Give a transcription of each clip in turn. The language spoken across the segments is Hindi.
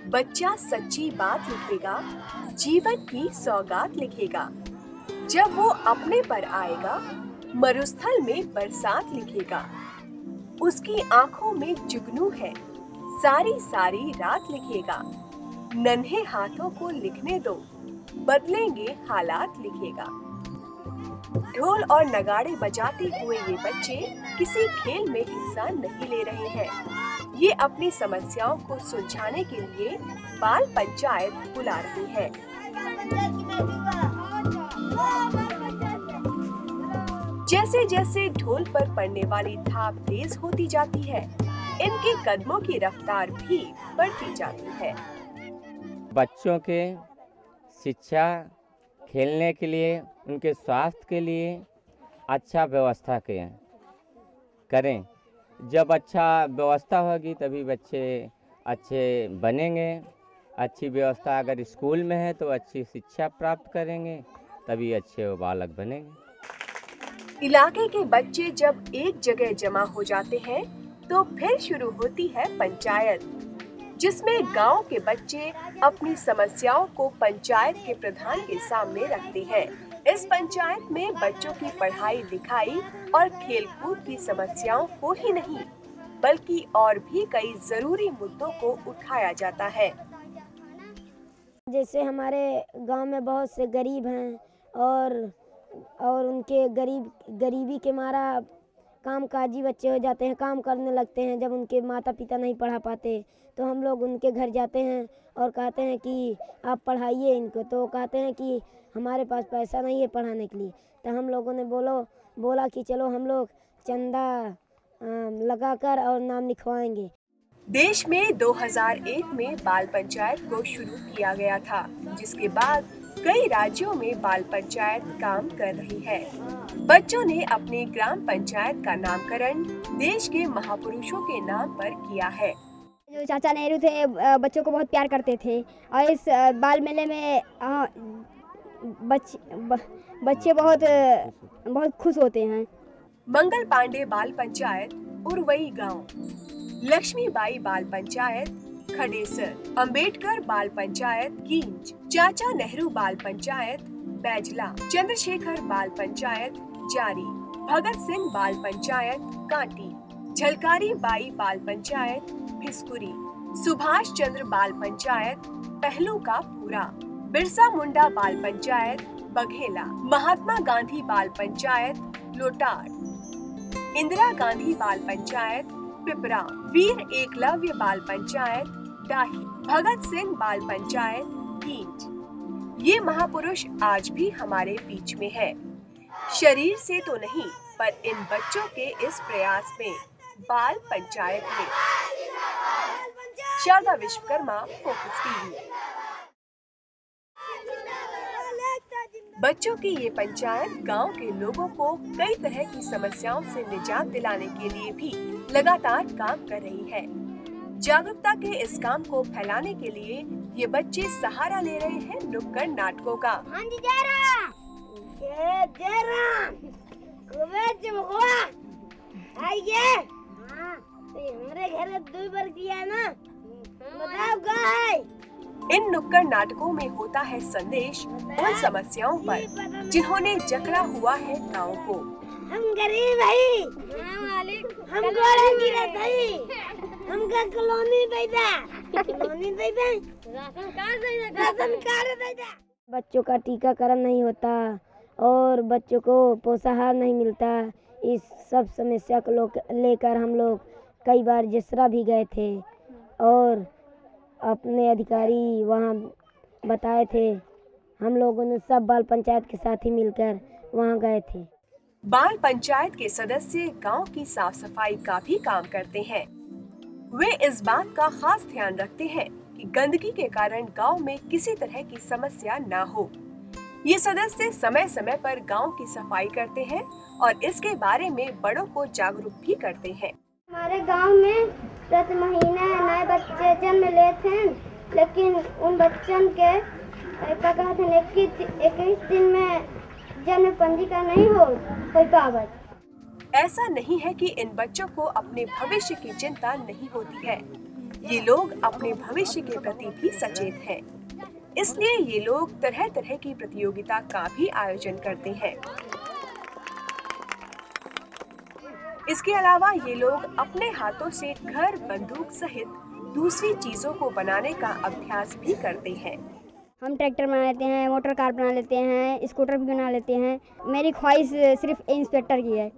बच्चा सच्ची बात लिखेगा, जीवन की सौगात लिखेगा। जब वो अपने पर आएगा, मरुस्थल में बरसात लिखेगा। उसकी आंखों में जुगनू है, सारी सारी रात लिखेगा। नन्हे हाथों को लिखने दो, बदलेंगे हालात लिखेगा। ढोल और नगाड़े बजाते हुए ये बच्चे किसी खेल में हिस्सा नहीं ले रहे हैं। ये अपनी समस्याओं को सुलझाने के लिए बाल पंचायत बुला रही है। जैसे जैसे ढोल पर पड़ने वाली थाप तेज होती जाती है, इनके कदमों की रफ्तार भी बढ़ती जाती है। बच्चों के शिक्षा, खेलने के लिए, उनके स्वास्थ्य के लिए अच्छा व्यवस्था करें। जब अच्छा व्यवस्था होगी तभी बच्चे अच्छे बनेंगे। अच्छी व्यवस्था अगर स्कूल में है तो अच्छी शिक्षा प्राप्त करेंगे, तभी अच्छे वो बालक बनेंगे। इलाके के बच्चे जब एक जगह जमा हो जाते हैं तो फिर शुरू होती है पंचायत, जिसमें गांव के बच्चे अपनी समस्याओं को पंचायत के प्रधान के सामने रखते हैं। इस पंचायत में बच्चों की पढ़ाई लिखाई और खेलकूद की समस्याओं को ही नहीं, बल्कि और भी कई जरूरी मुद्दों को उठाया जाता है। जैसे हमारे गांव में बहुत से गरीब हैं और उनके गरीबी के मारा कामकाजी बच्चे हो जाते हैं, काम करने लगते हैं। जब उनके माता पिता नहीं पढ़ा पाते तो हम लोग उनके घर जाते हैं और कहते हैं कि आप पढ़ाइए इनको। तो कहते हैं कि हमारे पास पैसा नहीं है पढ़ाने के लिए। तो हम लोगों ने बोला कि चलो हम लोग चंदा लगाकर और नाम लिखवाएंगे। देश में 2001 में बाल पंचायत को शुरू किया गया था, जिसके बाद कई राज्यों में बाल पंचायत काम कर रही है। बच्चों ने अपनी ग्राम पंचायत का नामकरण देश के महापुरुषों के नाम पर किया है। जो चाचा नेहरू थे बच्चों को बहुत प्यार करते थे और इस बाल मेले में बच्चे बहुत खुश होते हैं। मंगल पांडे बाल पंचायत उरवई गांव, लक्ष्मीबाई बाल पंचायत खडेसर, अंबेडकर बाल पंचायत गींज, चाचा नेहरू बाल पंचायत बैजला, चंद्रशेखर बाल पंचायत जारी, भगत सिंह बाल पंचायत कांटी, झलकारी बाई बाल पंचायत भिस्कुरी, सुभाष चंद्र बाल पंचायत पहलू का पूरा, बिरसा मुंडा बाल पंचायत बघेला, महात्मा गांधी बाल पंचायत लोटार, इंदिरा गांधी बाल पंचायत पिपरा, वीर एकलव्य बाल पंचायत डाही, भगत सिंह बाल पंचायत गींज। ये महापुरुष आज भी हमारे बीच में है, शरीर से तो नहीं, पर इन बच्चों के इस प्रयास में, बाल पंचायत में। Sharda Vishwakarma, Focus TV. बच्चों की ये पंचायत गांव के लोगों को कई तरह की समस्याओं से निजात दिलाने के लिए भी लगातार काम कर रही है। जागरूकता के इस काम को फैलाने के लिए ये बच्चे सहारा ले रहे हैं नुक्कड़ नाटकों का। हाँ जी आइए। हमारे घर 2 बार किया है ना, बताओ गाय। इन नुक्कड़ नाटकों में होता है संदेश उन समस्याओं पर जिन्होंने जकड़ा हुआ है गाँव को। हम गरीब है, हम हमका कॉलोनी दे दे, राशन कार्ड दे दे। बच्चों का टीकाकरण नहीं होता और बच्चों को पोषाहार नहीं मिलता। इस सब समस्या को लेकर हम लोग कई बार जसरा भी गए थे और अपने अधिकारी वहाँ बताए थे। हम लोगों ने सब बाल पंचायत के साथ ही मिलकर वहाँ गए थे। बाल पंचायत के सदस्य गांव की साफ सफाई का भी काम करते हैं। वे इस बात का खास ध्यान रखते हैं कि गंदगी के कारण गांव में किसी तरह की समस्या न हो। ये सदस्य समय समय पर गांव की सफाई करते हैं और इसके बारे में बड़ों को जागरूक भी करते हैं। हमारे गांव में प्रति महीने नए बच्चे जन्म लेते हैं, लेकिन उन बच्चों के 21 दिन में जन्म पंजीकरण नहीं हो कोई पावत। ऐसा नहीं है कि इन बच्चों को अपने भविष्य की चिंता नहीं होती है। ये लोग अपने भविष्य के प्रति भी सचेत हैं। इसलिए ये लोग तरह तरह की प्रतियोगिता का भी आयोजन करते हैं। इसके अलावा ये लोग अपने हाथों से घर, बंदूक सहित दूसरी चीजों को बनाने का अभ्यास भी करते हैं। हम ट्रैक्टर बना लेते हैं, मोटर कार बना लेते हैं, स्कूटर भी बना लेते हैं। मेरी ख्वाहिश सिर्फ इंस्पेक्टर की है।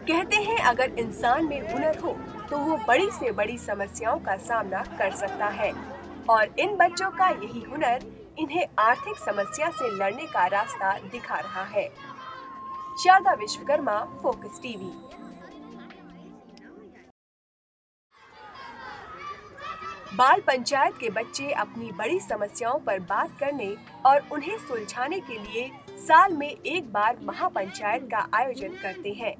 कहते हैं अगर इंसान में हुनर हो तो वो बड़ी से बड़ी समस्याओं का सामना कर सकता है, और इन बच्चों का यही हुनर इन्हें आर्थिक समस्या से लड़ने का रास्ता दिखा रहा है। Sharda Vishwakarma, Focus TV. बाल पंचायत के बच्चे अपनी बड़ी समस्याओं पर बात करने और उन्हें सुलझाने के लिए साल में एक बार महापंचायत का आयोजन करते हैं,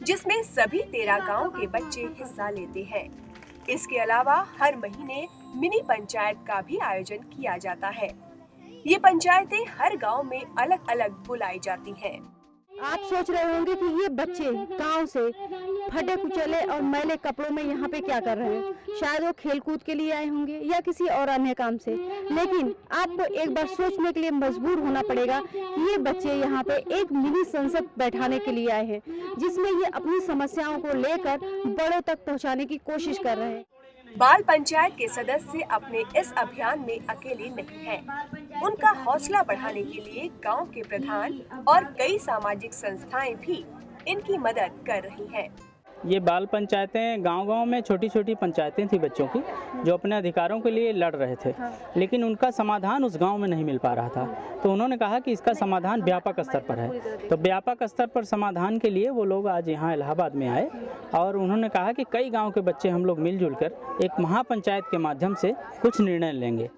जिसमें सभी 13 गांवों के बच्चे हिस्सा लेते हैं। इसके अलावा हर महीने मिनी पंचायत का भी आयोजन किया जाता है। ये पंचायतें हर गांव में अलग अलग बुलाई जाती हैं। आप सोच रहे होंगे कि ये बच्चे गांव से फटे कुचले और मैले कपड़ों में यहाँ पे क्या कर रहे हैं। शायद वो खेल कूद के लिए आए होंगे या किसी और अन्य काम से, लेकिन आपको एक बार सोचने के लिए मजबूर होना पड़ेगा कि ये बच्चे यहाँ पे एक मिनी संसद बैठाने के लिए आए हैं, जिसमें ये अपनी समस्याओं को लेकर बड़ों तक पहुँचाने की कोशिश कर रहे हैं। बाल पंचायत के सदस्य अपने इस अभियान में अकेले नहीं हैं। उनका हौसला बढ़ाने के लिए गांव के प्रधान और कई सामाजिक संस्थाएं भी इनकी मदद कर रही हैं। ये बाल पंचायतें गांव-गांव में छोटी छोटी पंचायतें थी बच्चों की, जो अपने अधिकारों के लिए लड़ रहे थे, लेकिन उनका समाधान उस गांव में नहीं मिल पा रहा था। तो उन्होंने कहा कि इसका समाधान व्यापक स्तर पर है। तो व्यापक स्तर पर समाधान के लिए वो लोग आज यहाँ इलाहाबाद में आए और उन्होंने कहा कि कई गाँव के बच्चे हम लोग मिलजुल कर एक महापंचायत के माध्यम से कुछ निर्णय लेंगे।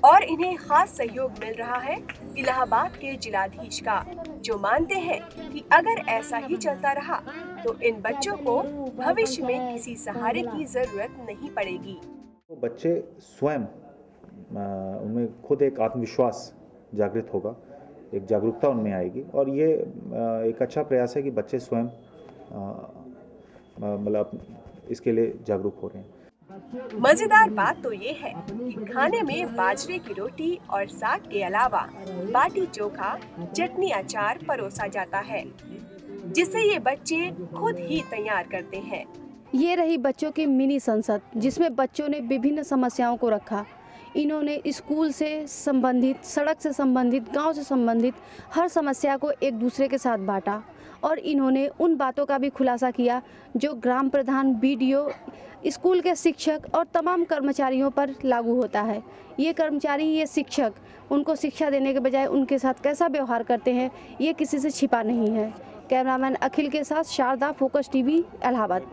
और इन्हें खास सहयोग मिल रहा है इलाहाबाद के जिलाधीश का, जो मानते हैं कि अगर ऐसा ही चलता रहा तो इन बच्चों को भविष्य में किसी सहारे की जरूरत नहीं पड़ेगी। तो बच्चे स्वयं उनमें खुद एक आत्मविश्वास जागृत होगा, एक जागरूकता उनमें आएगी, और ये एक अच्छा प्रयास है कि बच्चे स्वयं मतलब इसके लिए जागरूक हो रहे हैं। मजेदार बात तो ये है कि खाने में बाजरे की रोटी और साग के अलावा बाटी चोखा, चटनी, अचार परोसा जाता है, जिसे ये बच्चे खुद ही तैयार करते हैं। ये रही बच्चों की मिनी संसद, जिसमें बच्चों ने विभिन्न समस्याओं को रखा। इन्होंने स्कूल से संबंधित, सड़क से संबंधित, गांव से संबंधित हर समस्या को एक दूसरे के साथ बांटा, और इन्होंने उन बातों का भी खुलासा किया जो ग्राम प्रधान, BDO, स्कूल के शिक्षक और तमाम कर्मचारियों पर लागू होता है। ये कर्मचारी, ये शिक्षक उनको शिक्षा देने के बजाय उनके साथ कैसा व्यवहार करते हैं, ये किसी से छिपा नहीं है। कैमरामैन अखिल के साथ शारदा, फोकस टीवी, इलाहाबाद।